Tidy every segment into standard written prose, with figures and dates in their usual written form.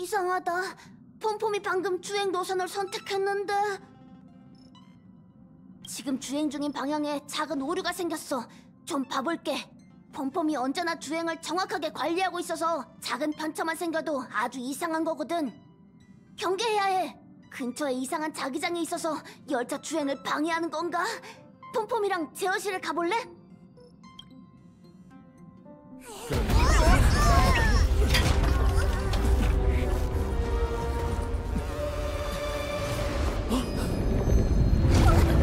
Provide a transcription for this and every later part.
이상하다. 폼폼이 방금 주행 노선을 선택했는데 지금 주행 중인 방향에 작은 오류가 생겼어. 좀 봐볼게. 폼폼이 언제나 주행을 정확하게 관리하고 있어서 작은 편차만 생겨도 아주 이상한 거거든. 경계해야 해. 근처에 이상한 자기장이 있어서 열차 주행을 방해하는 건가? 폼폼이랑 제어실을 가볼래?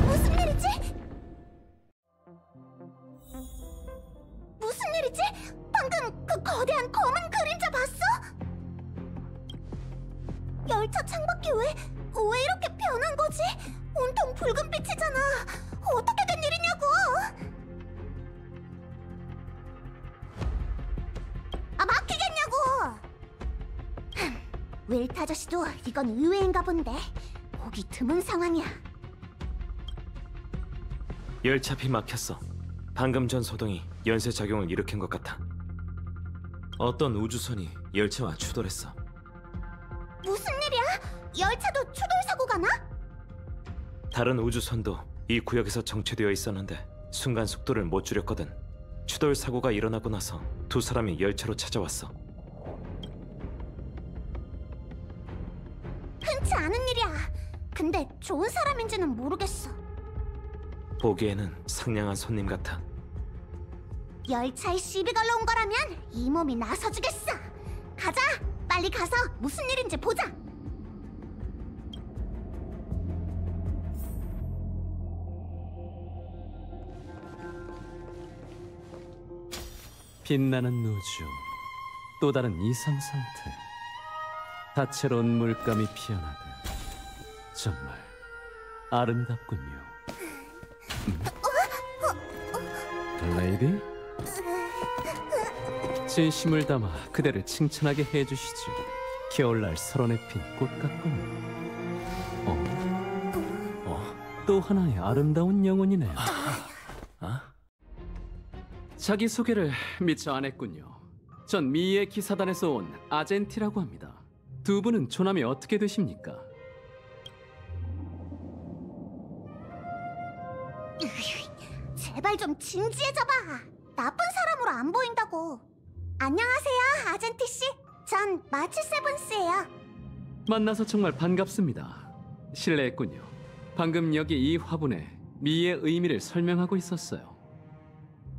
무슨 일이지? 무슨 일이지? 방금 그 거대한 검은 그림자 봤어? 열차 창밖이 왜 이렇게 변한 거지? 온통 붉은 빛이잖아. 어떻게 된 일이냐고? 막히겠냐고! 웰트 아저씨도 이건 의외인가 본데 보기 드문 상황이야. 열차피 막혔어. 방금 전 소동이 연쇄 작용을 일으킨 것 같아. 어떤 우주선이 열차와 추돌했어. 무슨 일이야? 열차도 추돌 사고가 나? 다른 우주선도 이 구역에서 정체되어 있었는데 순간 속도를 못 줄였거든. 추돌 사고가 일어나고 나서 두 사람이 열차로 찾아왔어. 흔치 않은 일이야. 근데 좋은 사람인지는 모르겠어. 보기에는 상냥한 손님 같아. 열차에 시비 걸러 온 거라면 이 몸이 나서주겠어. 가자! 빨리 가서 무슨 일인지 보자! 빛나는 우주, 또 다른 이상 상태. 다채로운 물감이 피어나듯 정말 아름답군요. 레이디? 진심을 담아 그대를 칭찬하게 해주시죠. 겨울날 설원에 핀 꽃 같군요. 또 하나의 아름다운 영혼이네요. 자기소개를 미처 안 했군요. 전 미의 기사단에서 온 아젠티라고 합니다. 두 분은 조남이 어떻게 되십니까? 제발 좀 진지해져봐. 나쁜 사람으로 안 보인다고. 안녕하세요, 아젠티 씨. 전 마치 세븐스예요. 만나서 정말 반갑습니다. 실례했군요. 방금 여기 이 화분에 미의 의미를 설명하고 있었어요.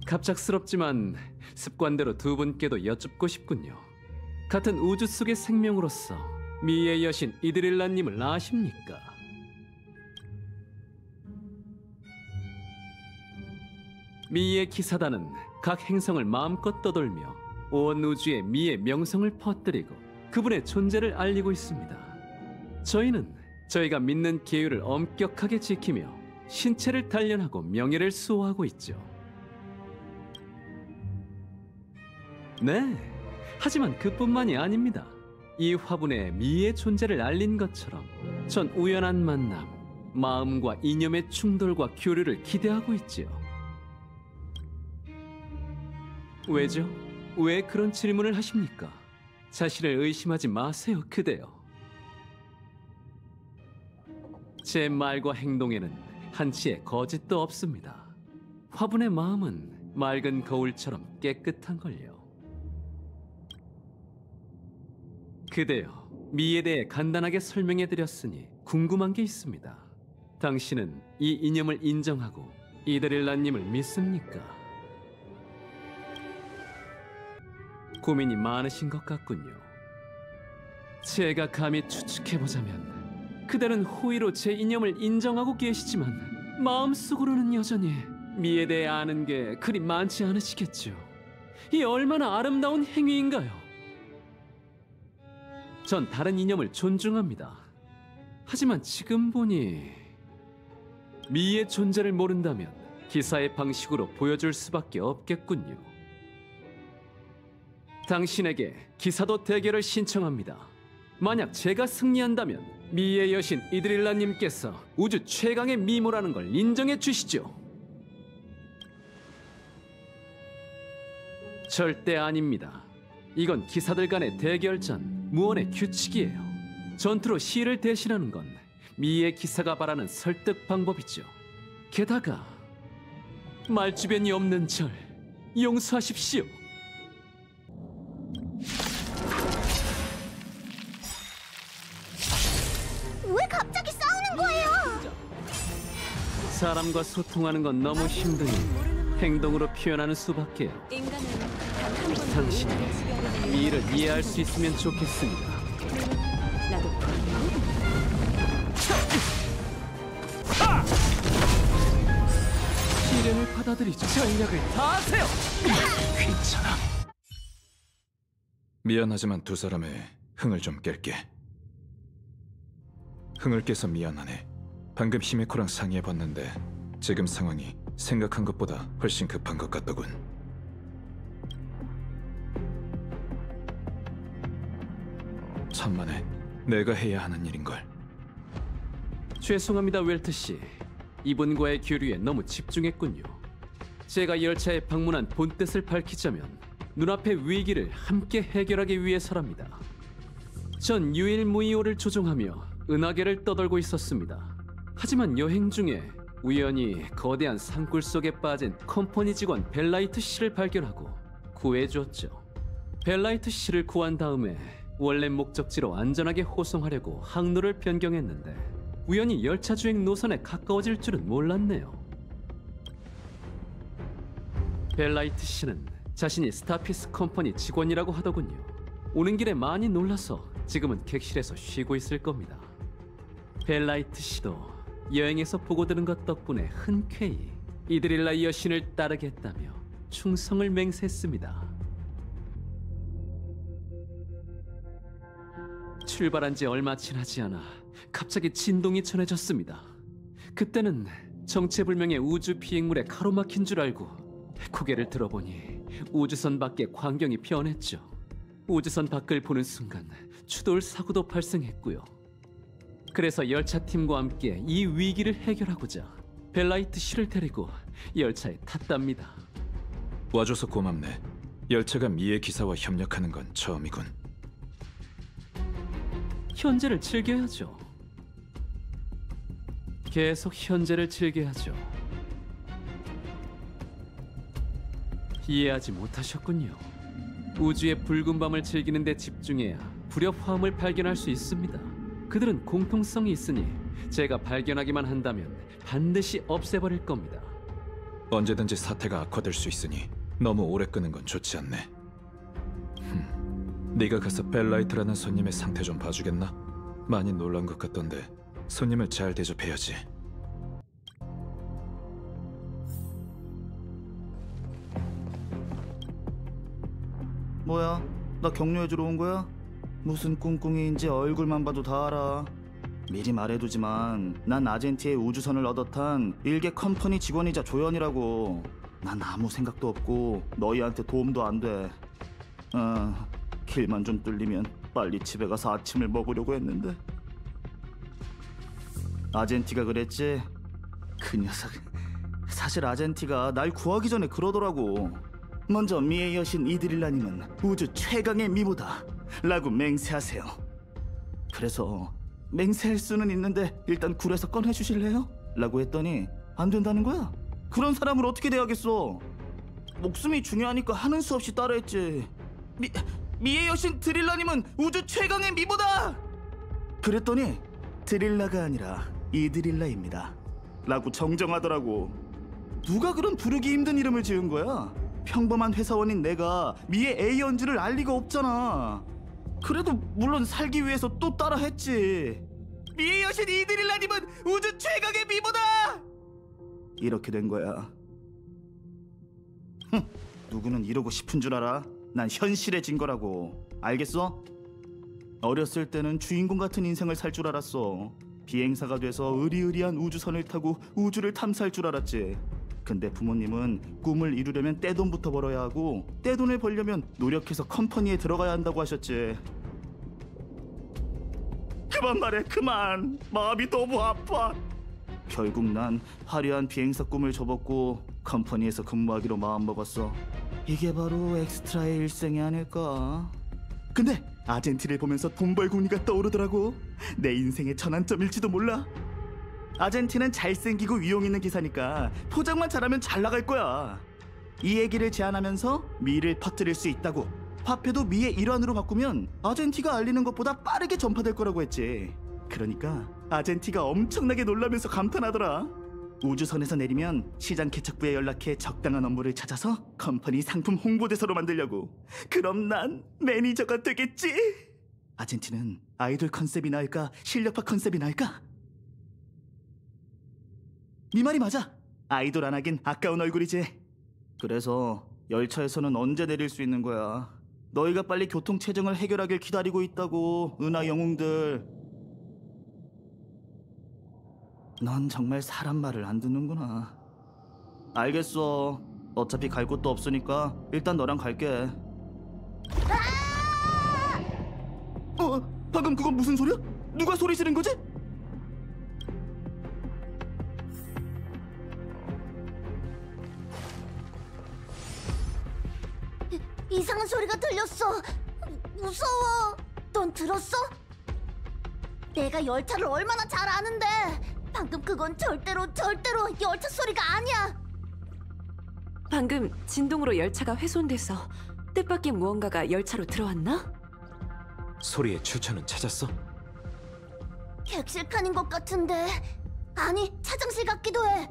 갑작스럽지만 습관대로 두 분께도 여쭙고 싶군요. 같은 우주 속의 생명으로서 미의 여신 이드릴라님을 아십니까? 미의 기사단은 각 행성을 마음껏 떠돌며 온 우주에 미의 명성을 퍼뜨리고 그분의 존재를 알리고 있습니다. 저희는 저희가 믿는 계율을 엄격하게 지키며 신체를 단련하고 명예를 수호하고 있죠. 네, 하지만 그뿐만이 아닙니다. 이 화분에 미의 존재를 알린 것처럼 전 우연한 만남, 마음과 이념의 충돌과 교류를 기대하고 있지요. 왜죠? 왜 그런 질문을 하십니까? 자신을 의심하지 마세요, 그대여. 제 말과 행동에는 한치의 거짓도 없습니다. 화분의 마음은 맑은 거울처럼 깨끗한걸요. 그대여, 미에 대해 간단하게 설명해드렸으니 궁금한 게 있습니다. 당신은 이 이념을 인정하고 이드릴라님을 믿습니까? 고민이 많으신 것 같군요. 제가 감히 추측해보자면 그대는 호의로 제 이념을 인정하고 계시지만 마음속으로는 여전히 미에 대해 아는 게 그리 많지 않으시겠죠. 이 얼마나 아름다운 행위인가요? 전 다른 이념을 존중합니다. 하지만 지금 보니 미의 존재를 모른다면 기사의 방식으로 보여줄 수밖에 없겠군요. 당신에게 기사도 대결을 신청합니다. 만약 제가 승리한다면 미의 여신 이드릴라님께서 우주 최강의 미모라는 걸 인정해 주시죠. 절대 아닙니다. 이건 기사들 간의 대결 전 무언의 규칙이에요. 전투로 시를 대신하는 건 미의 기사가 바라는 설득 방법이죠. 게다가 말주변이 없는 절 용서하십시오. 왜 갑자기 싸우는 거예요? 사람과 소통하는 건 너무 힘드니 행동으로 표현하는 수밖에요. 당신이 미를 이해할 수 있으면 좋겠습니다. 나도 시련을 받아들이죠. 전력을 다하세요. 괜찮아. 미안하지만 두 사람의 흥을 좀 깰게. 흥을 깨서 미안하네. 방금 히메코랑 상의해봤는데 지금 상황이 생각한 것보다 훨씬 급한 것 같더군. 천만에 내가 해야 하는 일인걸. 죄송합니다, 웰트 씨. 이분과의 교류에 너무 집중했군요. 제가 열차에 방문한 본뜻을 밝히자면 눈앞의 위기를 함께 해결하기 위해서랍니다. 전 유일무이오를 조종하며 은하계를 떠돌고 있었습니다. 하지만 여행 중에 우연히 거대한 산굴 속에 빠진 컴퍼니 직원 벨라이트 씨를 발견하고 구해주었죠. 벨라이트 씨를 구한 다음에 원래 목적지로 안전하게 호송하려고 항로를 변경했는데 우연히 열차 주행 노선에 가까워질 줄은 몰랐네요. 벨라이트 씨는 자신이 스타피스 컴퍼니 직원이라고 하더군요. 오는 길에 많이 놀라서 지금은 객실에서 쉬고 있을 겁니다. 벨라이트 씨도 여행에서 보고 들은 것 덕분에 흔쾌히 이드릴라 여신을 따르겠다며 충성을 맹세했습니다. 출발한 지 얼마 지나지 않아 갑자기 진동이 전해졌습니다. 그때는 정체불명의 우주 비행물에 가로막힌 줄 알고 고개를 들어보니 우주선 밖의 광경이 변했죠. 우주선 밖을 보는 순간 추돌 사고도 발생했고요. 그래서 열차팀과 함께 이 위기를 해결하고자 벨라이트 씨를 데리고 열차에 탔답니다. 와줘서 고맙네. 열차가 미의 기사와 협력하는 건 처음이군. 현재를 즐겨야죠. 계속 현재를 즐겨야죠. 이해하지 못하셨군요. 우주의 붉은 밤을 즐기는 데 집중해야 불협화음을 발견할 수 있습니다. 그들은 공통성이 있으니 제가 발견하기만 한다면 반드시 없애버릴 겁니다. 언제든지 사태가 악화될 수 있으니 너무 오래 끄는 건 좋지 않네. 네가 가서 벨라이트라는 손님의 상태 좀 봐주겠나? 많이 놀란 것 같던데 손님을 잘 대접해야지. 뭐야? 나 격려해주러 온 거야? 무슨 꿍꿍이인지 얼굴만 봐도 다 알아. 미리 말해두지만 난 아젠티의 우주선을 얻어탄 일개 컴퍼니 직원이자 조연이라고. 난 아무 생각도 없고 너희한테 도움도 안 돼. 길만 좀 뚫리면 빨리 집에 가서 아침을 먹으려고 했는데. 아젠티가 그랬지? 그 녀석. 사실 아젠티가 날 구하기 전에 그러더라고. 먼저 미의 여신 이드릴라님은 우주 최강의 미모다 라고 맹세하세요. 그래서 맹세할 수는 있는데 일단 굴에서 꺼내주실래요? 라고 했더니 안 된다는 거야. 그런 사람을 어떻게 대하겠어. 목숨이 중요하니까 하는 수 없이 따라했지. 미의 여신 드릴라님은 우주 최강의 미모다! 그랬더니 드릴라가 아니라 이드릴라입니다 라고 정정하더라고. 누가 그런 부르기 힘든 이름을 지은 거야? 평범한 회사원인 내가 미의 A인 줄을 알 리가 없잖아. 그래도 물론 살기 위해서 또 따라했지. 미의 여신 이드릴라님은 우주 최강의 미모다! 이렇게 된 거야. 누구는 이러고 싶은 줄 알아? 난 현실해진 거라고. 알겠어? 어렸을 때는 주인공 같은 인생을 살 줄 알았어. 비행사가 돼서 으리으리한 우주선을 타고 우주를 탐사할 줄 알았지. 근데 부모님은 꿈을 이루려면 떼돈부터 벌어야 하고 떼돈을 벌려면 노력해서 컴퍼니에 들어가야 한다고 하셨지. 그만 말해, 그만. 마음이 너무 아파. 결국 난 화려한 비행사 꿈을 접었고 컴퍼니에서 근무하기로 마음먹었어. 이게 바로 엑스트라의 일생이 아닐까. 근데 아젠티를 보면서 돈벌궁리가 떠오르더라고. 내 인생의 전환점일지도 몰라. 아젠티는 잘생기고 위용 있는 기사니까 포장만 잘하면 잘 나갈 거야. 이 얘기를 제안하면서 미를 퍼뜨릴 수 있다고. 화폐도 미의 일환으로 바꾸면 아젠티가 알리는 것보다 빠르게 전파될 거라고 했지. 그러니까 아젠티가 엄청나게 놀라면서 감탄하더라. 우주선에서 내리면 시장 개척부에 연락해 적당한 업무를 찾아서 컴퍼니 상품 홍보대사로 만들려고. 그럼 난 매니저가 되겠지. 아젠티는 아이돌 컨셉이 나을까 실력파 컨셉이 나을까? 네 말이 맞아. 아이돌 안 하긴 아까운 얼굴이지. 그래서 열차에서는 언제 내릴 수 있는 거야? 너희가 빨리 교통 체증을 해결하길 기다리고 있다고. 은하 영웅들. 넌 정말 사람 말을 안 듣는구나. 알겠어. 어차피 갈 곳도 없으니까 일단 너랑 갈게. 방금 그건 무슨 소리야? 누가 소리 지른 거지? 이상한 소리가 들렸어. 무서워. 넌 들었어? 내가 열차를 얼마나 잘 아는데. 방금 그건 절대로 열차 소리가 아니야. 방금 진동으로 열차가 훼손돼서 뜻밖의 무언가가 열차로 들어왔나? 소리의 출처는 찾았어? 객실칸인 것 같은데. 아니, 차장실 같기도 해.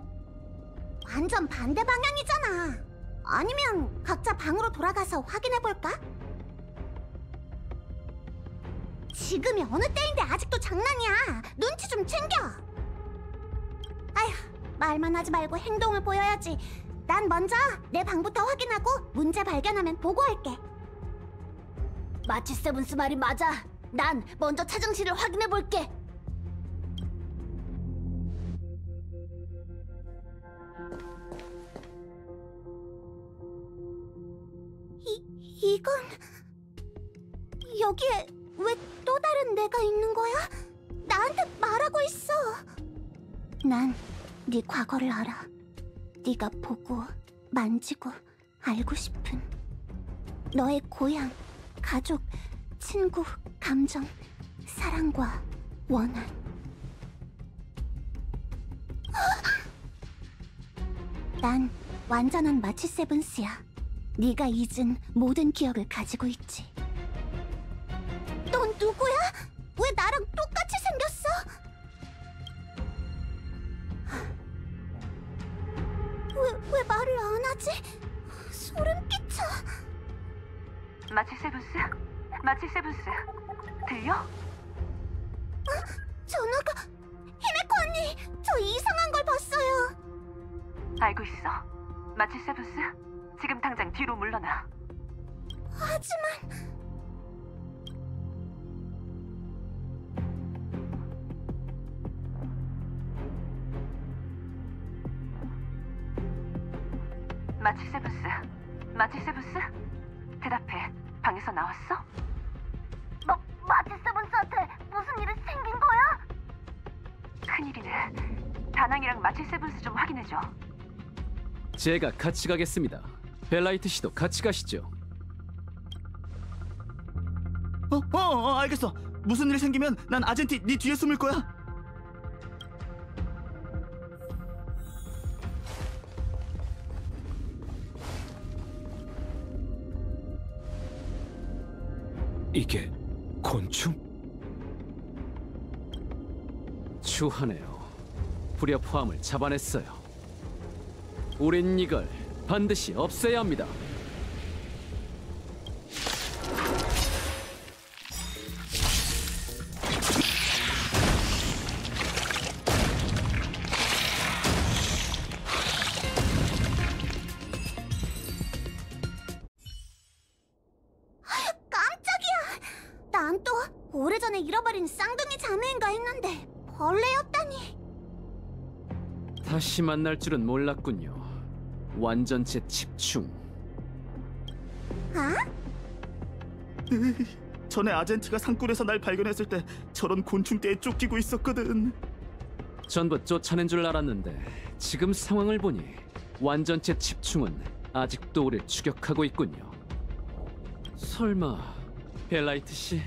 완전 반대 방향이잖아. 아니면 각자 방으로 돌아가서 확인해볼까? 지금이 어느 때인데 아직도 장난이야. 눈치 좀 챙겨. 아휴, 말만 하지 말고 행동을 보여야지. 난 먼저 내 방부터 확인하고 문제 발견하면 보고할게. 마치 세븐스 말이 맞아. 난 먼저 차장실을 확인해볼게. 이건... 여기에 왜 또 다른 내가 있는 거야? 나한테 말하고 있어. 난 네 과거를 알아. 네가 보고 만지고 알고 싶은 너의 고향, 가족, 친구, 감정, 사랑과 원한. 난 완전한 마치 세븐스야. 네가 잊은 모든 기억을 가지고 있지. 넌 누구야? 왜 나랑 똑같이 생겼어? 왜 말을 안 하지? 소름 끼쳐. 마치 세븐스? 마치 세븐스? 들려? 전화가... 히메코 언니! 저 이상한 걸 봤어요. 알고 있어. 마치 세븐스? 지금 당장 뒤로 물러나. 하지만... 마치 세븐스? 마치 세븐스? 대답해. 방에서 나왔어? 마치 세븐스한테 무슨 일이 생긴 거야? 큰일이네. 다낭이랑 마치 세븐스 좀 확인해줘. 제가 같이 가겠습니다. 벨라이트 씨도 같이 가시죠. 알겠어. 무슨 일 생기면 난 아젠티 네 뒤에 숨을 거야. 이게 곤충? 추하네요. 불협화음을 잡아냈어요. 우린 이걸 반드시 없애야 합니다. 난 또 오래전에 잃어버린 쌍둥이 자매인가 했는데 벌레였다니. 다시 만날 줄은 몰랐군요. 완전체 집중. 아? 전에 아젠티가 산골에서 날 발견했을 때 저런 곤충떼에 쫓기고 있었거든. 전부 쫓아낸 줄 알았는데 지금 상황을 보니 완전체 집중은 아직도 우릴 추격하고 있군요. 설마 벨라이트 씨,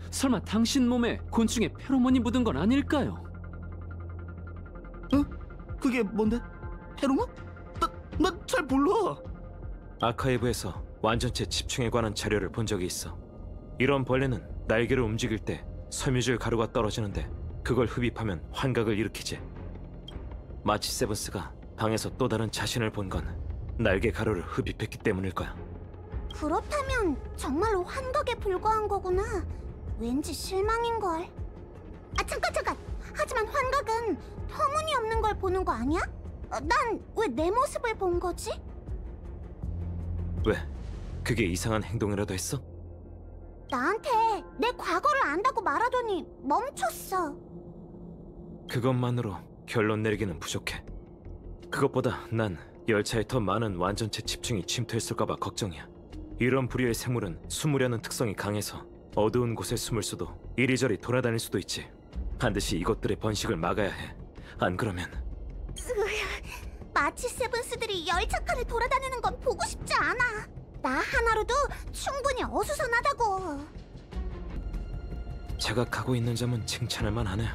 설마 당신 몸에 곤충의 페로몬이 묻은 건 아닐까요? 그게 뭔데? 페로몬? 나 잘 몰라. 아카이브에서 완전체 집중에 관한 자료를 본 적이 있어. 이런 벌레는 날개를 움직일 때 섬유질 가루가 떨어지는데 그걸 흡입하면 환각을 일으키지. 마치 세븐스가 방에서 또 다른 자신을 본 건 날개 가루를 흡입했기 때문일 거야. 그렇다면 정말로 환각에 불과한 거구나. 왠지 실망인걸. 아 잠깐. 하지만 환각은 터무니없는 걸 보는 거 아니야? 난 왜 내 모습을 본 거지? 왜? 그게 이상한 행동이라도 했어? 나한테 내 과거를 안다고 말하더니 멈췄어. 그것만으로 결론 내리기는 부족해. 그것보다 난 열차에 더 많은 완전체 집중이 침투했을까봐 걱정이야. 이런 부류의 생물은 숨으려는 특성이 강해서 어두운 곳에 숨을 수도 이리저리 돌아다닐 수도 있지. 반드시 이것들의 번식을 막아야 해. 안 그러면... 마치 세븐스들이 열차칸을 돌아다니는 건 보고 싶지 않아. 나 하나로도 충분히 어수선하다고. 자각하고 있는 점은 칭찬할 만하네.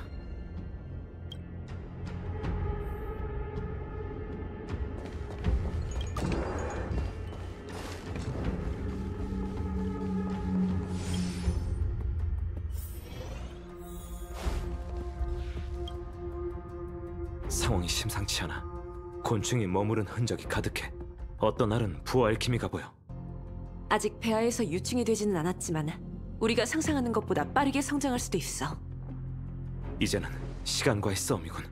상황이 심상치 않아. 곤충이 머무른 흔적이 가득해. 어떤 날은 부알키미가 보여. 아직 폐하에서 유충이 되지는 않았지만 우리가 상상하는 것보다 빠르게 성장할 수도 있어. 이제는 시간과의 싸움이군.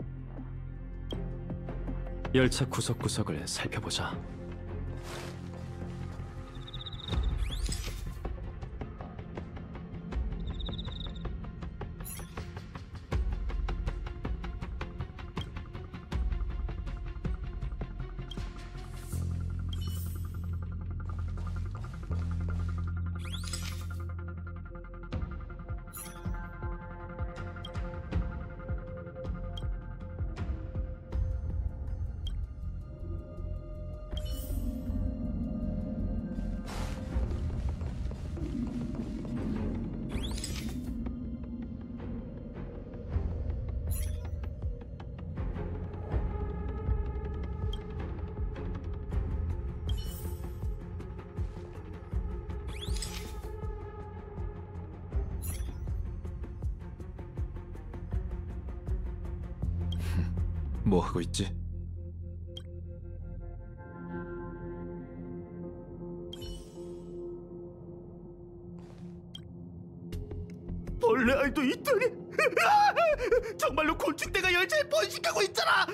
열차 구석구석을 살펴보자. 뭐 하고 있지? 벌레 알도 있다니. 정말로 곤충대가 열차에 번식하고 있잖아.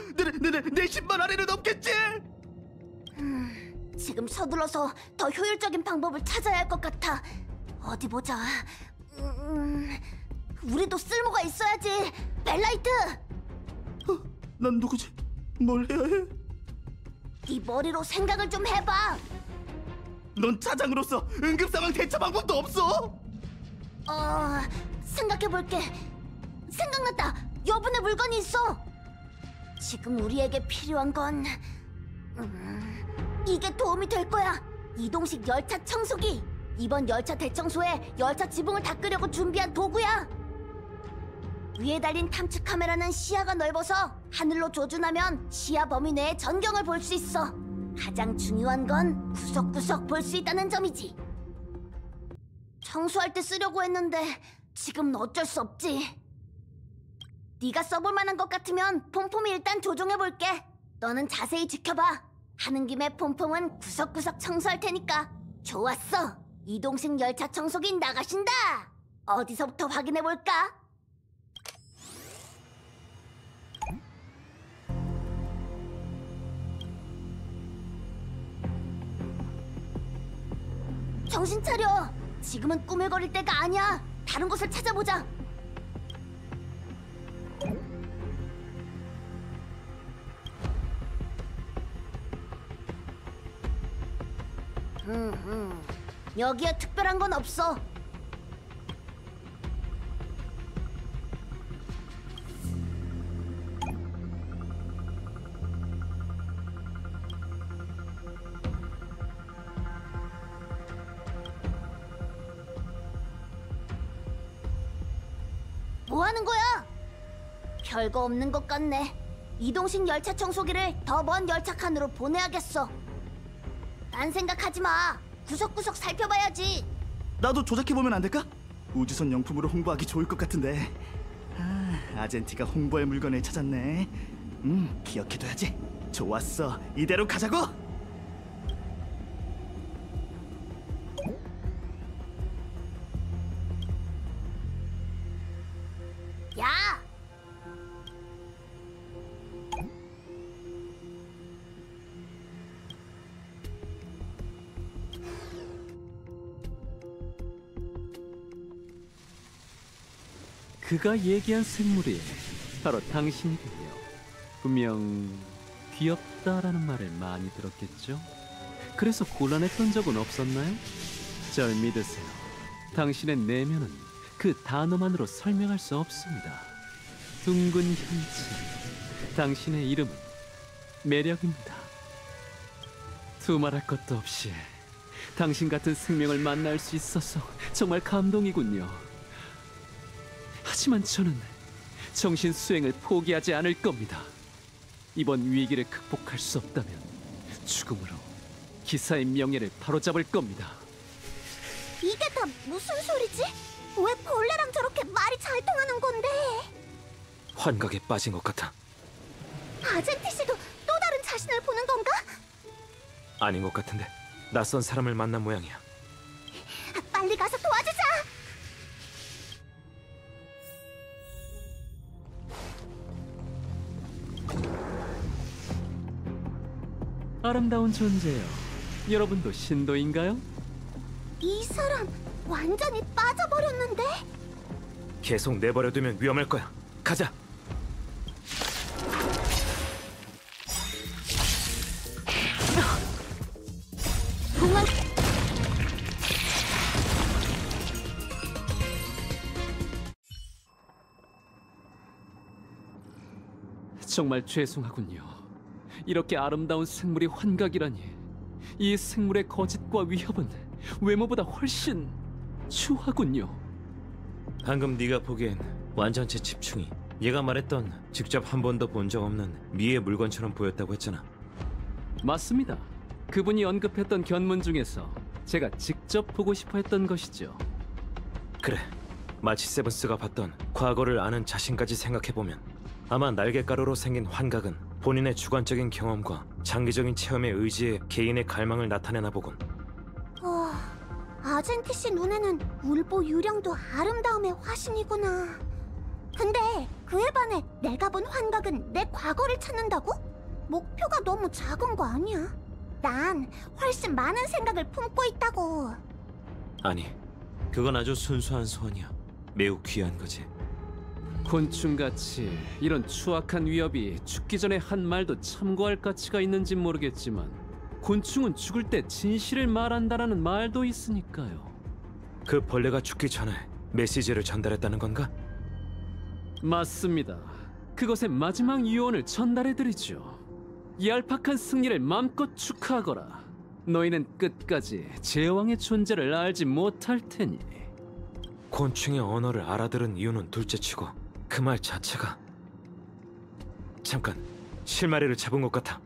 내 신발 아래는 없겠지? 지금 서둘러서 더 효율적인 방법을 찾아야 할 것 같아. 어디 보자. 우리도 쓸모가 있어야지. 벨라이트! 난 누구지? 뭘 해야 해? 네 머리로 생각을 좀 해봐. 넌 차장으로서 응급상황 대처 방법도 없어? 생각해볼게. 생각났다. 여분의 물건이 있어. 지금 우리에게 필요한 건 이게 도움이 될 거야. 이동식 열차 청소기. 이번 열차 대청소에 열차 지붕을 닦으려고 준비한 도구야. 위에 달린 탐측 카메라는 시야가 넓어서 하늘로 조준하면 시야 범위 내의 전경을 볼 수 있어. 가장 중요한 건 구석구석 볼 수 있다는 점이지. 청소할 때 쓰려고 했는데 지금은 어쩔 수 없지. 네가 써볼 만한 것 같으면 폼폼이 일단 조종해볼게. 너는 자세히 지켜봐. 하는 김에 폼폼은 구석구석 청소할 테니까. 좋았어. 이동식 열차 청소기 나가신다. 어디서부터 확인해볼까? 정신 차려. 지금은 꾸물거릴 때가 아니야. 다른 곳을 찾아보자. 여기에 특별한 건 없어. 뭐 하는 거야? 별거 없는 것 같네. 이동식 열차 청소기를 더 먼 열차 칸으로 보내야겠어. 딴 생각하지 마. 구석구석 살펴봐야지. 나도 조작해보면 안 될까? 우주선 용품으로 홍보하기 좋을 것 같은데. 아젠티가 홍보할 물건을 찾았네. 기억해둬야지. 좋았어, 이대로 가자고. 야! 그가 얘기한 생물이 바로 당신이군요. 분명 귀엽다라는 말을 많이 들었겠죠? 그래서 곤란했던 적은 없었나요? 절 믿으세요. 당신의 내면은 그 단어만으로 설명할 수 없습니다. 둥근 현치, 당신의 이름은 매력입니다. 두말할 것도 없이 당신 같은 생명을 만날 수 있어서 정말 감동이군요. 하지만 저는 정신 수행을 포기하지 않을 겁니다. 이번 위기를 극복할 수 없다면 죽음으로 기사의 명예를 바로잡을 겁니다. 이게 다 무슨 소리지? 왜 벌레랑 저렇게 말이 잘 통하는 건데? 환각에 빠진 것 같아. 아젠티 씨도 또 다른 자신을 보는 건가? 아닌 것 같은데 낯선 사람을 만난 모양이야. 빨리 가서 도와주자! 아름다운 존재요. 여러분도 신도인가요? 이 사람 완전히 빠져버렸는데? 계속 내버려두면 위험할 거야. 가자. 공항 정말 죄송하군요. 이렇게 아름다운 생물이 환각이라니. 이 생물의 거짓과 위협은 외모보다 훨씬 추하군요. 방금 네가 보기엔 완전체 집중이 얘가 말했던 직접 한 번도 본 적 없는 미의 물건처럼 보였다고 했잖아. 맞습니다. 그분이 언급했던 견문 중에서 제가 직접 보고 싶어 했던 것이죠. 그래, 마치 세븐스가 봤던 과거를 아는 자신까지 생각해보면 아마 날개가루로 생긴 환각은 본인의 주관적인 경험과 장기적인 체험에 의지해 개인의 갈망을 나타내나 보군. 아젠티 씨 눈에는 울보 유령도 아름다움의 화신이구나. 근데 그에 반해 내가 본 환각은 내 과거를 찾는다고? 목표가 너무 작은 거 아니야? 난 훨씬 많은 생각을 품고 있다고. 아니, 그건 아주 순수한 소원이야. 매우 귀한 거지. 곤충같이 이런 추악한 위협이 죽기 전에 한 말도 참고할 가치가 있는지 모르겠지만 곤충은 죽을 때 진실을 말한다라는 말도 있으니까요. 그 벌레가 죽기 전에 메시지를 전달했다는 건가? 맞습니다. 그것의 마지막 유언을 전달해드리죠. 얄팍한 승리를 마음껏 축하하거라. 너희는 끝까지 제왕의 존재를 알지 못할 테니. 곤충의 언어를 알아들은 이유는 둘째치고 그 말 자체가 잠깐 실마리를 잡은 것 같아.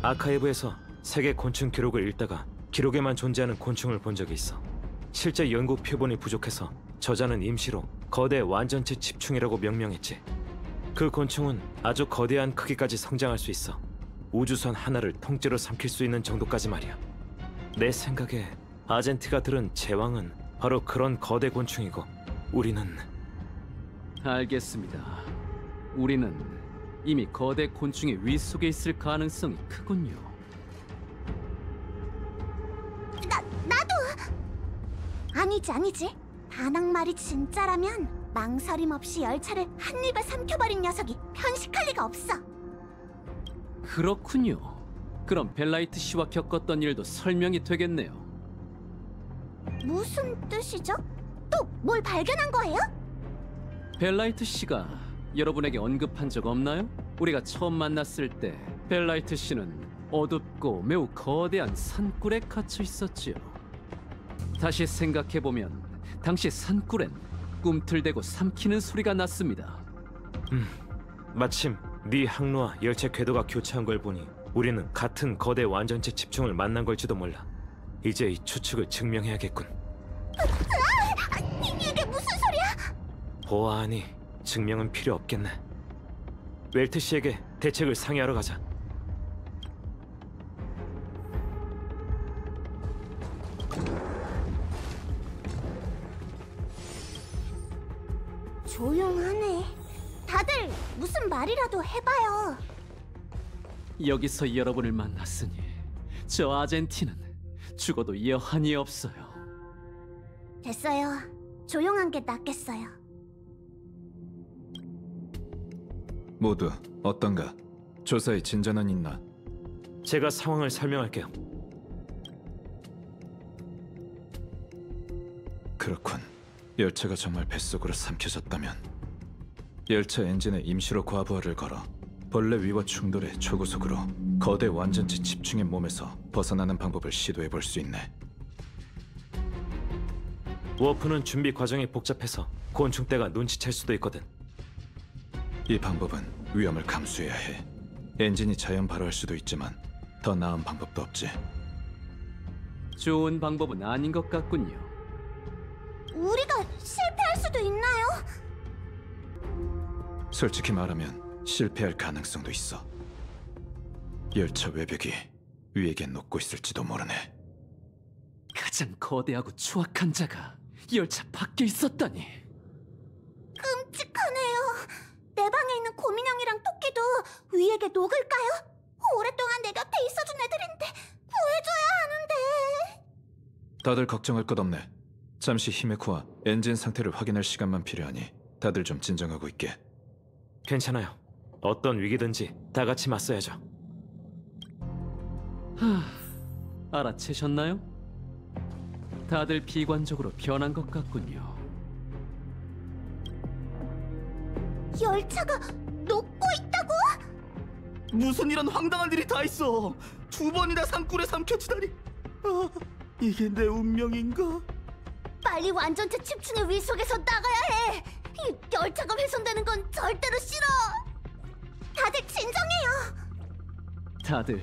아카이브에서 세계 곤충 기록을 읽다가 기록에만 존재하는 곤충을 본 적이 있어. 실제 연구 표본이 부족해서 저자는 임시로 거대 완전체 집충이라고 명명했지. 그 곤충은 아주 거대한 크기까지 성장할 수 있어. 우주선 하나를 통째로 삼킬 수 있는 정도까지 말이야. 내 생각에 아젠티가 들은 제왕은 바로 그런 거대 곤충이고 우리는... 알겠습니다. 우리는 이미 거대 곤충의 위 속에 있을 가능성이 크군요. 나도! 아니지. 반항 말이 진짜라면 망설임 없이 열차를 한 입에 삼켜버린 녀석이 편식할 리가 없어. 그렇군요. 그럼 벨라이트 씨와 겪었던 일도 설명이 되겠네요. 무슨 뜻이죠? 또 뭘 발견한 거예요? 벨라이트 씨가 여러분에게 언급한 적 없나요? 우리가 처음 만났을 때 벨라이트 씨는 어둡고 매우 거대한 산굴에 갇혀 있었지요. 다시 생각해보면 당시 산굴엔 꿈틀대고 삼키는 소리가 났습니다. 마침 네 항로와 열차 궤도가 교차한 걸 보니 우리는 같은 거대 완전체 집중을 만난 걸지도 몰라. 이제 이 추측을 증명해야겠군. 이게 무슨 소리야? 보아하니 증명은 필요 없겠네. 웰트 씨에게 대책을 상의하러 가자. 조용하네. 다들 무슨 말이라도 해봐요. 여기서 여러분을 만났으니 저 아젠티는 죽어도 여한이 없어요. 됐어요. 조용한 게 낫겠어요. 모두 어떤가? 조사에 진전은 있나? 제가 상황을 설명할게요. 그렇군. 열차가 정말 뱃속으로 삼켜졌다면 열차 엔진에 임시로 과부하를 걸어 벌레 위와 충돌해 초고속으로 거대 완전체 집중의 몸에서 벗어나는 방법을 시도해 볼 수 있네. 워프는 준비 과정이 복잡해서 곤충떼가 눈치챌 수도 있거든. 이 방법은 위험을 감수해야 해. 엔진이 자연 발효할 수도 있지만 더 나은 방법도 없지. 좋은 방법은 아닌 것 같군요. 우리가 실패할 수도 있나요? 솔직히 말하면 실패할 가능성도 있어. 열차 외벽이 위에게 녹고 있을지도 모르네. 가장 거대하고 추악한 자가 열차 밖에 있었다니. 끔찍하네요. 내 방에 있는 고민형이랑 토끼도 위에게 녹을까요? 오랫동안 내 곁에 있어준 애들인데 구해줘야 하는데. 다들 걱정할 것 없네. 잠시 히메코와 엔진 상태를 확인할 시간만 필요하니 다들 좀 진정하고 있게. 괜찮아요. 어떤 위기든지 다 같이 맞서야죠. 알아채셨나요? 다들 비관적으로 변한 것 같군요. 열차가 녹고 있다고? 무슨 이런 황당한 일이 다 있어. 2번이나 산불에 삼켜지다니. 아, 이게 내 운명인가? 빨리 완전체 집중의 위속에서 나가야 해. 이 열차가 훼손되는 건 절대로 싫어. 다들 진정해요. 다들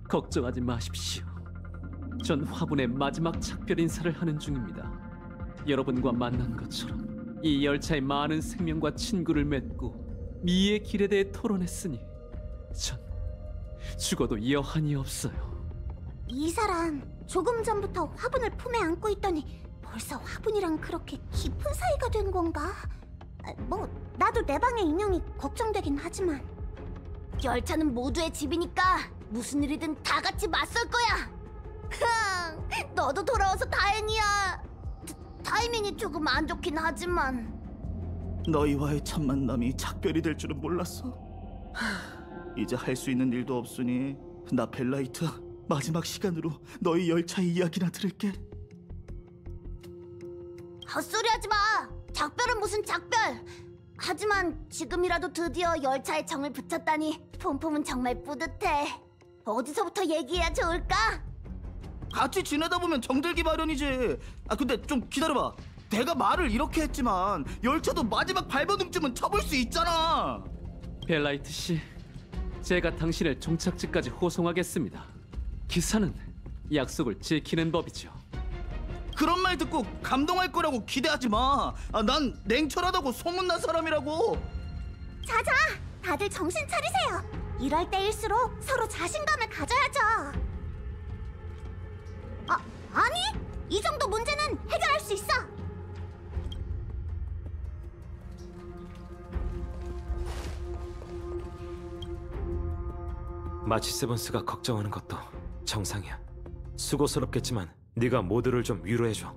걱정하지 마십시오. 전 화분의 마지막 작별 인사를 하는 중입니다. 여러분과 만난 것처럼 이 열차의 많은 생명과 친구를 맺고 미의 길에 대해 토론했으니 전 죽어도 여한이 없어요. 이 사람 조금 전부터 화분을 품에 안고 있더니 벌써 화분이랑 그렇게 깊은 사이가 된 건가? 뭐 나도 내 방의 인형이 걱정되긴 하지만 열차는 모두의 집이니까 무슨 일이든 다 같이 맞설 거야. 너도 돌아와서 다행이야. 타이밍이 조금 안 좋긴 하지만 너희와의 첫 만남이 작별이 될 줄은 몰랐어. 이제 할 수 있는 일도 없으니 나 벨라이트 마지막 시간으로 너희 열차의 이야기나 들을게. 헛소리하지 마. 작별은 무슨 작별. 하지만 지금이라도 드디어 열차에 정을 붙였다니 폼폼은 정말 뿌듯해. 어디서부터 얘기해야 좋을까? 같이 지내다 보면 정들기 마련이지. 아 근데 좀 기다려봐. 내가 말을 이렇게 했지만 열차도 마지막 발버둥쯤은 쳐볼 수 있잖아. 벨라이트 씨, 제가 당신을 종착지까지 호송하겠습니다. 기사는 약속을 지키는 법이죠. 그런 말 듣고 감동할 거라고 기대하지 마. 아, 난 냉철하다고 소문난 사람이라고. 자자, 다들 정신 차리세요. 이럴 때일수록 서로 자신감을 가져야죠. 아니, 이 정도 문제는 해결할 수 있어. 마치 세븐스가 걱정하는 것도 정상이야. 수고스럽겠지만 네가 모두를 좀 위로해줘.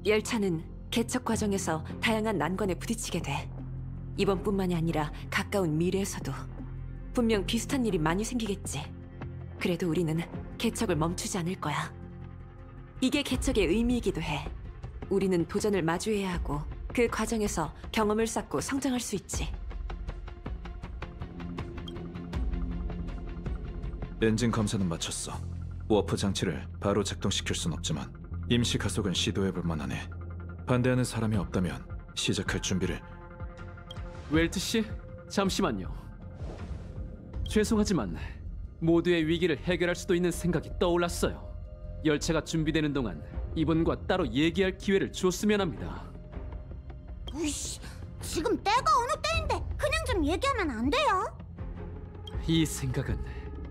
열차는 개척 과정에서 다양한 난관에 부딪히게 돼. 이번뿐만이 아니라 가까운 미래에서도 분명 비슷한 일이 많이 생기겠지. 그래도 우리는 개척을 멈추지 않을 거야. 이게 개척의 의미이기도 해. 우리는 도전을 마주해야 하고 그 과정에서 경험을 쌓고 성장할 수 있지. 엔진 검사는 마쳤어. 워프 장치를 바로 작동시킬 순 없지만 임시 가속은 시도해볼 만하네. 반대하는 사람이 없다면 시작할 준비를. 웰트 씨, 잠시만요. 죄송하지만 모두의 위기를 해결할 수도 있는 생각이 떠올랐어요. 열차가 준비되는 동안 이분과 따로 얘기할 기회를 줬으면 합니다. 으이씨, 지금 때가 어느 때인데 그냥 좀 얘기하면 안 돼요? 이 생각은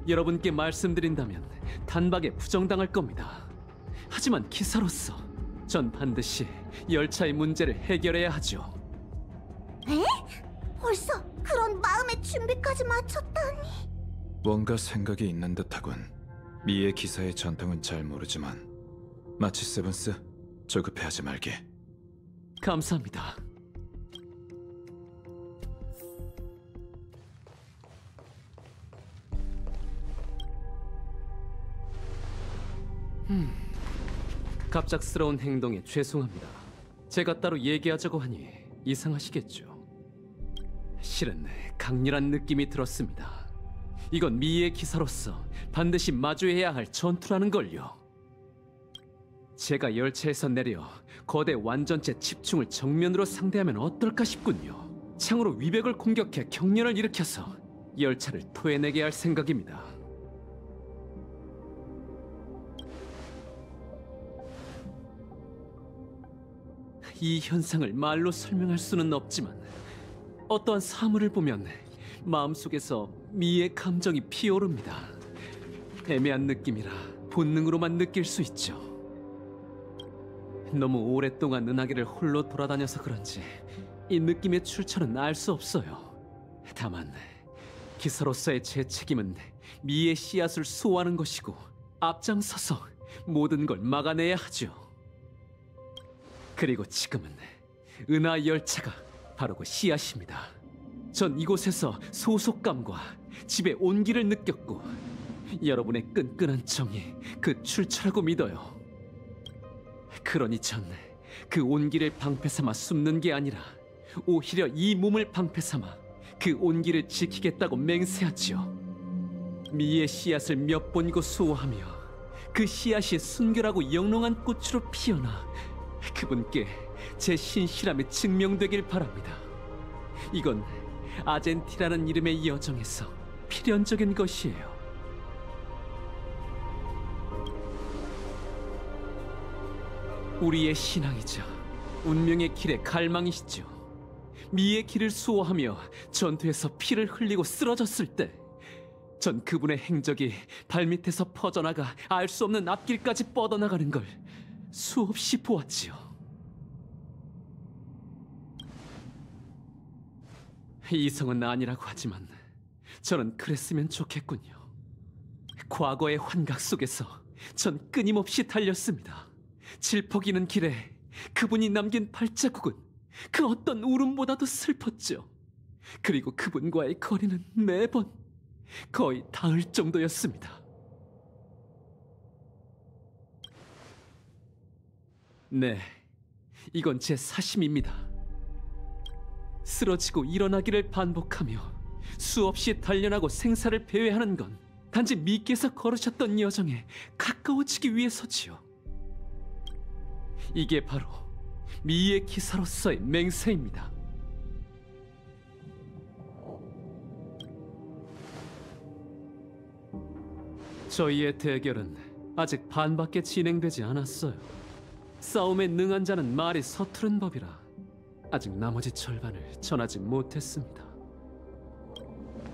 여러분께 말씀드린다면 단박에 부정당할 겁니다. 하지만 기사로서 전 반드시 열차의 문제를 해결해야 하죠. 에? 벌써 그런 마음의 준비까지 마쳤다니. 뭔가 생각이 있는 듯하군. 미의 기사의 전통은 잘 모르지만 마치 세븐스, 조급해하지 말게. 감사합니다. 갑작스러운 행동에 죄송합니다. 제가 따로 얘기하자고 하니 이상하시겠죠. 실은 강렬한 느낌이 들었습니다. 이건 미의 기사로서 반드시 마주해야 할 전투라는 걸요. 제가 열차에서 내려 거대 완전체 집중을 정면으로 상대하면 어떨까 싶군요. 창으로 위백을 공격해 경련을 일으켜서 열차를 토해내게 할 생각입니다. 이 현상을 말로 설명할 수는 없지만 어떠한 사물을 보면 마음속에서 미의 감정이 피어오릅니다. 애매한 느낌이라 본능으로만 느낄 수 있죠. 너무 오랫동안 은하계를 홀로 돌아다녀서 그런지 이 느낌의 출처는 알 수 없어요. 다만 기사로서의 제 책임은 미의 씨앗을 수호하는 것이고 앞장서서 모든 걸 막아내야 하죠. 그리고 지금은 은하 열차가 바로 그 씨앗입니다. 전 이곳에서 소속감과 집의 온기를 느꼈고 여러분의 끈끈한 정이 그 출처라고 믿어요. 그러니 전 그 온기를 방패 삼아 숨는 게 아니라 오히려 이 몸을 방패 삼아 그 온기를 지키겠다고 맹세하지요. 미의 씨앗을 몇 번이고 수호하며 그 씨앗이 순결하고 영롱한 꽃으로 피어나 그분께 제 신실함이 증명되길 바랍니다. 이건 아젠티라는 이름의 여정에서 필연적인 것이에요. 우리의 신앙이자 운명의 길의 갈망이시죠. 미의 길을 수호하며 전투에서 피를 흘리고 쓰러졌을 때 전 그분의 행적이 발밑에서 퍼져나가 알 수 없는 앞길까지 뻗어나가는 걸 수없이 보았지요. 이성은 아니라고 하지만 저는 그랬으면 좋겠군요. 과거의 환각 속에서 전 끊임없이 달렸습니다. 질퍽이는 길에 그분이 남긴 발자국은 그 어떤 울음보다도 슬펐죠. 그리고 그분과의 거리는 매번 거의 닿을 정도였습니다. 네, 이건 제 사심입니다. 쓰러지고 일어나기를 반복하며 수없이 단련하고 생사를 배회하는 건 단지 미께서 걸으셨던 여정에 가까워지기 위해서지요. 이게 바로 미의 기사로서의 맹세입니다. 저희의 대결은 아직 반밖에 진행되지 않았어요. 싸움에 능한 자는 말이 서투른 법이라 아직 나머지 절반을 전하지 못했습니다.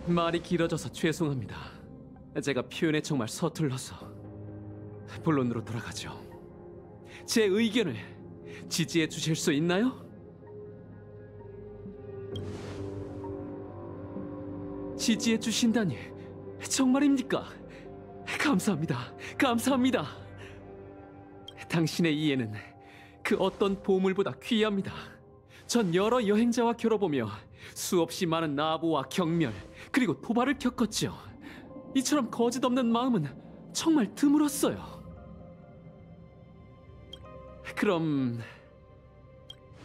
말이 길어져서 죄송합니다. 제가 표현에 정말 서툴러서. 본론으로 돌아가죠. 제 의견을 지지해 주실 수 있나요? 지지해 주신다니 정말입니까? 감사합니다. 감사합니다. 당신의 이해는 그 어떤 보물보다 귀합니다. 전 여러 여행자와 겨뤄보며 수없이 많은 나부와 경멸 그리고 도발을 겪었죠. 이처럼 거짓없는 마음은 정말 드물었어요. 그럼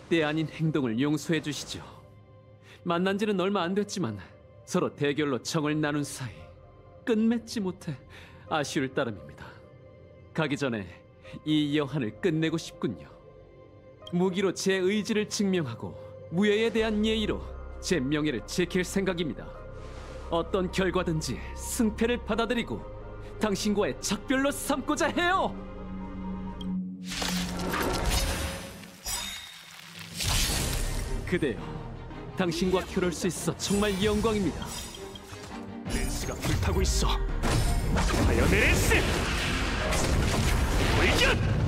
때 아닌 행동을 용서해 주시죠. 만난 지는 얼마 안 됐지만 서로 대결로 정을 나눈 사이 끝맺지 못해 아쉬울 따름입니다. 가기 전에 이 여한을 끝내고 싶군요. 무기로 제 의지를 증명하고 무예에 대한 예의로 제 명예를 지킬 생각입니다. 어떤 결과든지 승패를 받아들이고 당신과의 작별로 삼고자 해요. 그대여, 당신과 겨룰 수 있어 정말 영광입니다. 렌스가 불타고 있어. 하여네 렌스! 돌격!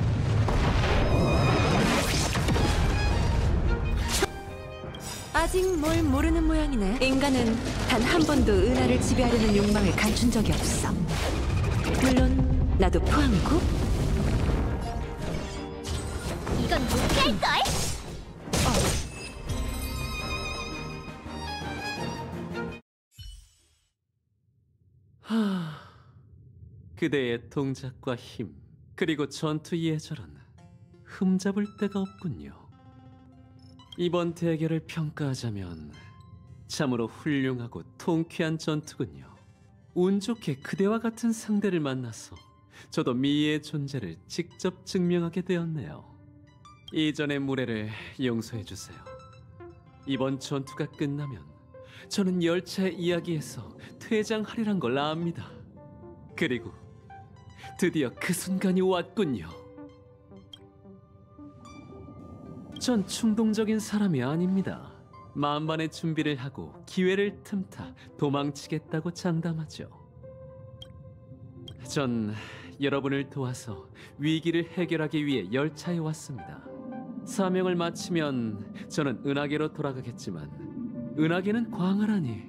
아직 뭘 모르는 모양이네. 인간은 단 한 번도 은하를 지배하려는 욕망을 감춘 적이 없어. 물론 나도 포함이고. 이건 못할걸? 그대의 동작과 힘, 그리고 전투 예절은 흠잡을 데가 없군요. 이번 대결을 평가하자면 참으로 훌륭하고 통쾌한 전투군요. 운 좋게 그대와 같은 상대를 만나서 저도 미의 존재를 직접 증명하게 되었네요. 이전의 무례를 용서해 주세요. 이번 전투가 끝나면 저는 열차의 이야기에서 퇴장하리란 걸 압니다. 그리고 드디어 그 순간이 왔군요. 전 충동적인 사람이 아닙니다. 만반의 준비를 하고 기회를 틈타 도망치겠다고 장담하죠. 전 여러분을 도와서 위기를 해결하기 위해 열차에 왔습니다. 사명을 마치면 저는 은하계로 돌아가겠지만 은하계는 광활하니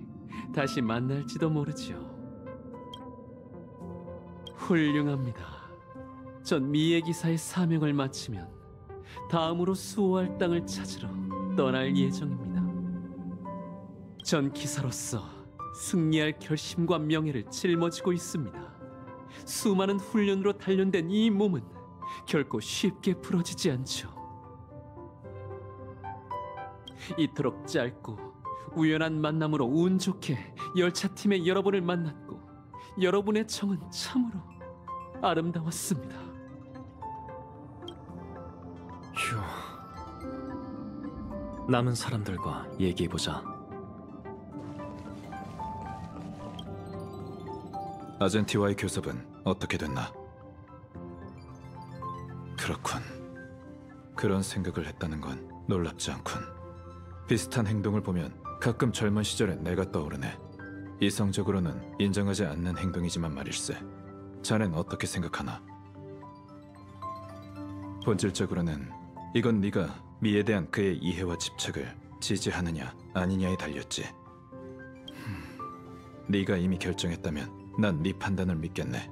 다시 만날지도 모르죠. 훌륭합니다. 전 미의 기사의 사명을 마치면 다음으로 수호할 땅을 찾으러 떠날 예정입니다. 전 기사로서 승리할 결심과 명예를 짊어지고 있습니다. 수많은 훈련으로 단련된 이 몸은 결코 쉽게 부러지지 않죠. 이토록 짧고 우연한 만남으로 운 좋게 열차팀의 여러분을 만났고 여러분의 정은 참으로 아름다웠습니다. 휴. 남은 사람들과 얘기해보자. 아젠티와의 교섭은 어떻게 됐나? 그렇군. 그런 생각을 했다는 건 놀랍지 않군. 비슷한 행동을 보면 가끔 젊은 시절의 내가 떠오르네. 이성적으로는 인정하지 않는 행동이지만 말일세. 자넨 어떻게 생각하나? 본질적으로는 이건 네가 미에 대한 그의 이해와 집착을 지지하느냐 아니냐에 달렸지. 네가 이미 결정했다면 난 네 판단을 믿겠네.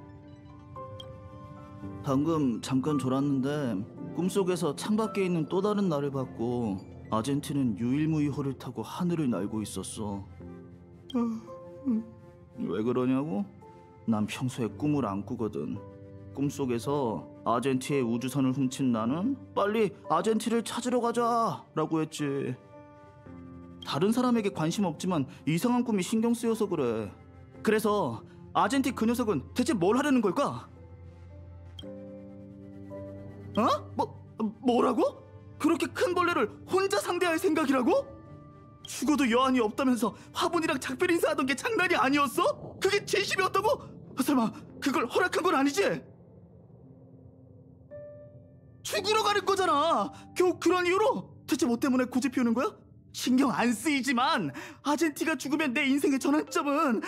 방금 잠깐 졸았는데 꿈속에서 창밖에 있는 또 다른 나를 봤고 아젠티는 유일무이호를 타고 하늘을 날고 있었어. 왜 그러냐고? 난 평소에 꿈을 안 꾸거든. 꿈속에서 아젠티의 우주선을 훔친 나는 빨리 아젠티를 찾으러 가자 라고 했지. 다른 사람에게 관심 없지만 이상한 꿈이 신경 쓰여서 그래. 그래서 아젠티 그 녀석은 대체 뭘 하려는 걸까? 뭐라고? 그렇게 큰 벌레를 혼자 상대할 생각이라고? 죽어도 여한이 없다면서 화분이랑 작별 인사하던 게 장난이 아니었어? 그게 진심이었다고? 설마 그걸 허락한 건 아니지? 죽으러 가는 거잖아. 겨우 그런 이유로? 대체 뭐 때문에 고집 피우는 거야? 신경 안 쓰이지만 아젠티가 죽으면 내 인생의 전환점은...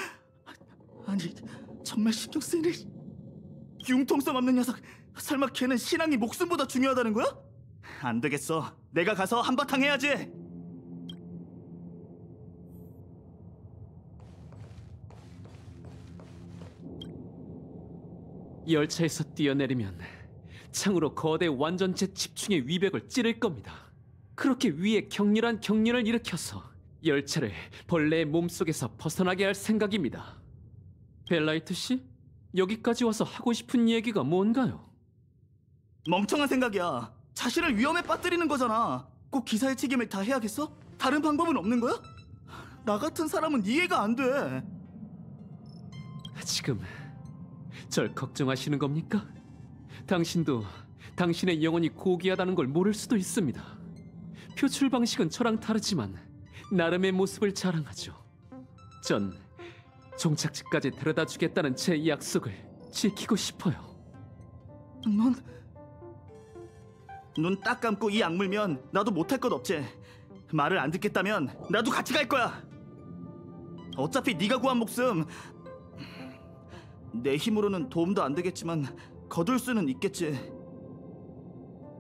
아니 정말 신경 쓰이네. 융통성 없는 녀석. 설마 걔는 신앙이 목숨보다 중요하다는 거야? 안 되겠어. 내가 가서 한바탕 해야지. 열차에서 뛰어내리면 창으로 거대 완전체 집중의 위벽을 찌를 겁니다. 그렇게 위에 격렬한 경련을 일으켜서 열차를 벌레의 몸속에서 벗어나게 할 생각입니다. 벨라이트 씨? 여기까지 와서 하고 싶은 얘기가 뭔가요? 멍청한 생각이야. 자신을 위험에 빠뜨리는 거잖아. 꼭 기사의 책임을 다 해야겠어? 다른 방법은 없는 거야? 나 같은 사람은 이해가 안 돼. 지금 절 걱정하시는 겁니까? 당신도 당신의 영혼이 고귀하다는 걸 모를 수도 있습니다. 표출 방식은 저랑 다르지만 나름의 모습을 자랑하죠. 전 종착지까지 데려다 주겠다는 제 약속을 지키고 싶어요. 눈 딱 감고 이 악물면 나도 못할 것 없지. 말을 안 듣겠다면 나도 같이 갈 거야. 어차피 네가 구한 목숨 내 힘으로는 도움도 안 되겠지만 거둘 수는 있겠지.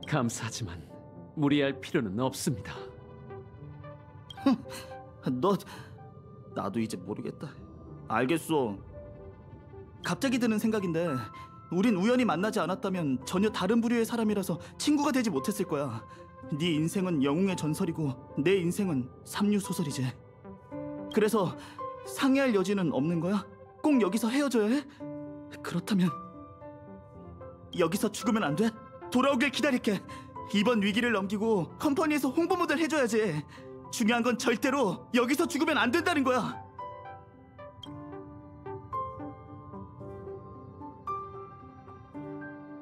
감사하지만 무리할 필요는 없습니다. 나도 이제 모르겠다. 알겠어. 갑자기 드는 생각인데 우린 우연히 만나지 않았다면 전혀 다른 부류의 사람이라서 친구가 되지 못했을 거야. 네 인생은 영웅의 전설이고 내 인생은 삼류 소설이지. 그래서 상의할 여지는 없는 거야? 꼭 여기서 헤어져야 해? 그렇다면 여기서 죽으면 안 돼? 돌아오길 기다릴게. 이번 위기를 넘기고 컴퍼니에서 홍보 모델 해줘야지. 중요한 건 절대로 여기서 죽으면 안 된다는 거야.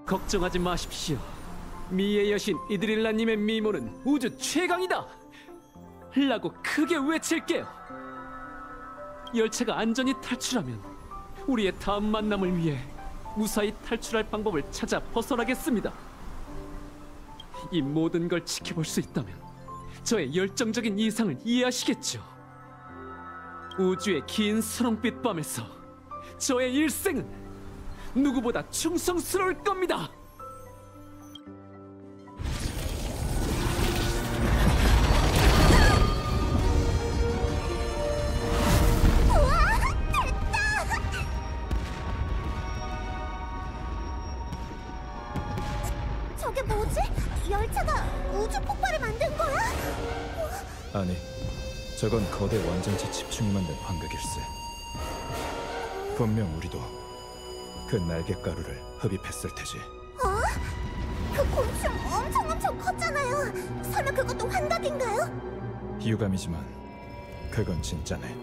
걱정하지 마십시오. 미의 여신 이드릴라님의 미모는 우주 최강이다! 라고 크게 외칠게요. 열차가 안전히 탈출하면 우리의 다음 만남을 위해 무사히 탈출할 방법을 찾아 벗어나겠습니다. 이 모든 걸 지켜볼 수 있다면 저의 열정적인 이상을 이해하시겠죠. 우주의 긴 선홍빛 밤에서 저의 일생은 누구보다 충성스러울 겁니다. 저게 뭐지? 열차가 우주 폭발을 만든 거야? 아니, 저건 거대 완전체 집중이 만든 환각일세. 분명 우리도 그 날갯가루를 흡입했을 테지. 그 곤충 엄청 컸잖아요. 설마 그것도 환각인가요? 유감이지만 그건 진짜네.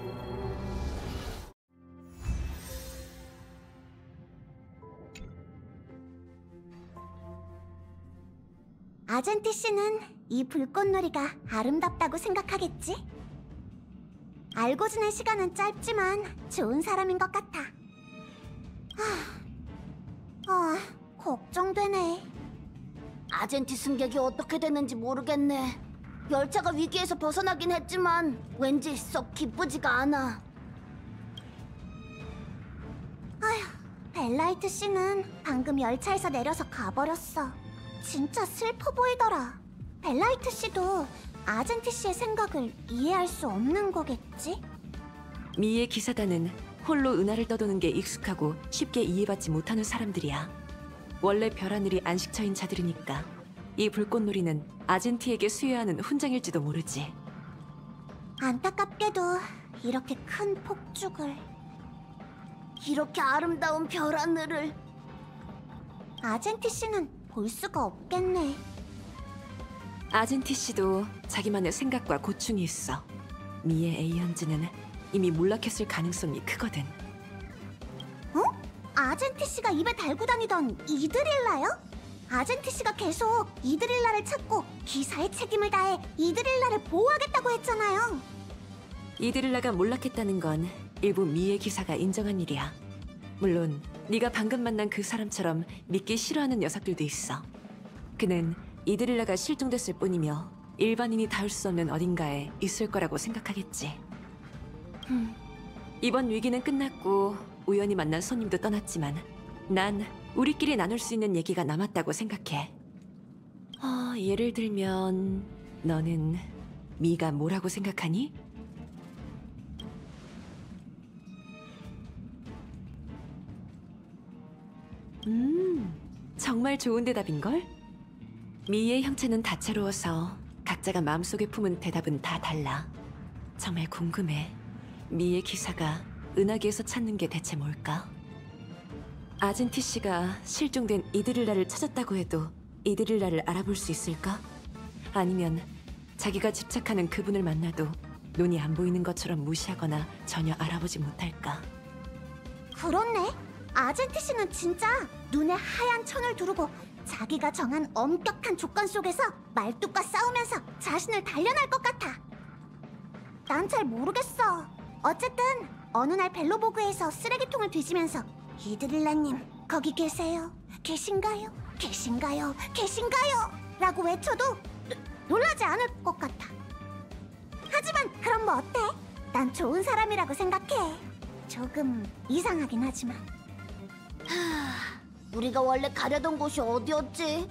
아젠티 씨는 이 불꽃놀이가 아름답다고 생각하겠지? 알고 지낸 시간은 짧지만 좋은 사람인 것 같아. 걱정되네. 아젠티 승객이 어떻게 됐는지 모르겠네. 열차가 위기에서 벗어나긴 했지만 왠지 썩 기쁘지가 않아. 벨라이트 씨는 방금 열차에서 내려서 가버렸어. 진짜 슬퍼 보이더라. 벨라이트 씨도 아젠티 씨의 생각을 이해할 수 없는 거겠지? 미의 기사단은 홀로 은하를 떠도는 게 익숙하고 쉽게 이해받지 못하는 사람들이야. 원래 별하늘이 안식처인 자들이니까 이 불꽃놀이는 아젠티에게 수여하는 훈장일지도 모르지. 안타깝게도 이렇게 큰 폭죽을, 이렇게 아름다운 별하늘을 아젠티 씨는 볼 수가 없겠네. 아젠티 씨도 자기만의 생각과 고충이 있어. 미의 에이언즈는 이미 몰락했을 가능성이 크거든. 아젠티 씨가 입에 달고 다니던 이드릴라요? 아젠티 씨가 계속 이드릴라를 찾고 기사의 책임을 다해 이드릴라를 보호하겠다고 했잖아요. 이드릴라가 몰락했다는 건 일부 미의 기사가 인정한 일이야. 물론 네가 방금 만난 그 사람처럼 믿기 싫어하는 녀석들도 있어. 그는 이드릴라가 실종됐을 뿐이며 일반인이 닿을 수 없는 어딘가에 있을 거라고 생각하겠지. 이번 위기는 끝났고 우연히 만난 손님도 떠났지만 난 우리끼리 나눌 수 있는 얘기가 남았다고 생각해. 예를 들면 너는 미가 뭐라고 생각하니? 정말 좋은 대답인걸? 미의 형체는 다채로워서 각자가 마음속에 품은 대답은 다 달라. 정말 궁금해. 미의 기사가 은하계에서 찾는 게 대체 뭘까? 아젠티 씨가 실종된 이드릴라를 찾았다고 해도 이드릴라를 알아볼 수 있을까? 아니면 자기가 집착하는 그분을 만나도 눈이 안 보이는 것처럼 무시하거나 전혀 알아보지 못할까? 그렇네. 아젠티 씨는 진짜 눈에 하얀 천을 두르고 자기가 정한 엄격한 조건 속에서 말뚝과 싸우면서 자신을 단련할 것 같아. 난 잘 모르겠어. 어쨌든 어느 날 벨로보그에서 쓰레기통을 뒤지면서 이드릴라님 거기 계세요? 계신가요? 계신가요? 계신가요? 라고 외쳐도 놀라지 않을 것 같아. 하지만 그럼 뭐 어때? 난 좋은 사람이라고 생각해. 조금 이상하긴 하지만. 우리가 원래 가려던 곳이 어디였지?